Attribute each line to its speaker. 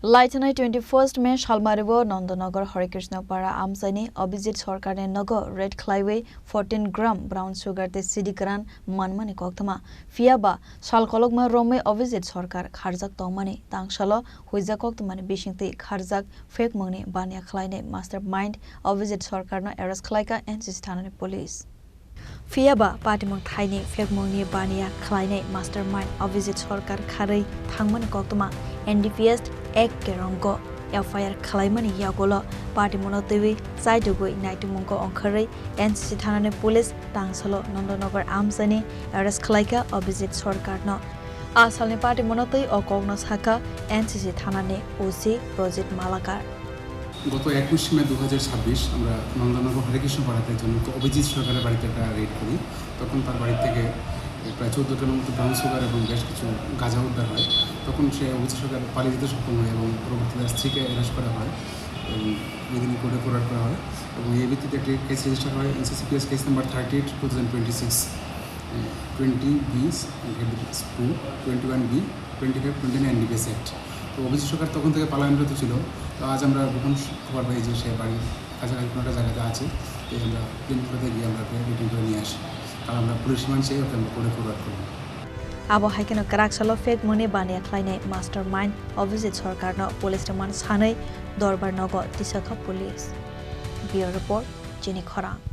Speaker 1: Laithangnai 21st May Salmario Nandanagar Harekrishna para Amchaini Abhijit Sarkar Nogo red Khlawi 14 gram brown sugar te Siddi Kwran Manmani Koktwma Phiyaba Salkolokma Romwi Abhijit Sarkar Kharjak Tongmani Tangsalo Hoijak Koktwma Bisingtwi Kharjak Phekmungni Baniya Khlainai Mastermind Abijit Sarkarno arrest Khlaikha NCC Thanani police. Phiyaba Patimung Thaini Phekmungni Baniya Khlainai Mastermind Abijit Sarkar Kharei Tongmani Koktwma NDPS ek kerongo FIR Khlaimani Yagolo Patimung Tewi Saidugui Naitumungko Onkharei NCC Thanani police Tangsalo Nandanagar Amchaini arrest Khlaikha Abijit Sarkarno Asalni Patimung Tei Okogno Saka NCC Thanani OC Project Malakar
Speaker 2: গত 21 মে 2026 আমরা নন্দননগর হরেকৃষ্ণ পাড়াতে একজন অভিজিৎ সরকারের বাড়িতে একটা red করি তখন তার বাড়ি থেকে প্রায় 14টার মতো ব্রাউন সুগার এবং বেশ কিছু গাঁজা উদ্ধার হয় তখন সে অভিজিৎ সরকার পালিয়ে যেতে সক্ষম হয় এবং পরবর্তীতে স্ত্রীকে অ্যারেস্ট করা হয় এবং ওইদিন কোর্টে ফরওয়ার্ড করা হয় এবং এই ভিত্তিতে একটি কেস রেজিস্টার হয় NCCPS case number 38/2026 20B 21B 25/29 NDPS act তো অভিজিৎ সরকার তখন থেকে পালায়নরত ছিল তো আজ আমরা গোপন খবর পাই যে সে বাড়ির কাছাকাছি কোনো একটা জায়গাতে আছে তো আমরা ক্লিনিকটাতে গিয়ে আমরা রিটার্ন করে নিয়ে আসি কারণ আমরা পুলিশ মানছে ওকে আমরা কোর্টে ফরওয়ার্ড করব
Speaker 1: Harekrishna Karaksalo Phekmungni Baniya Khlainai Mastermind Abijit Sarkarno police demand Sanai Dorbar Nogo Tisakha police. Bureau report Chini Khorang.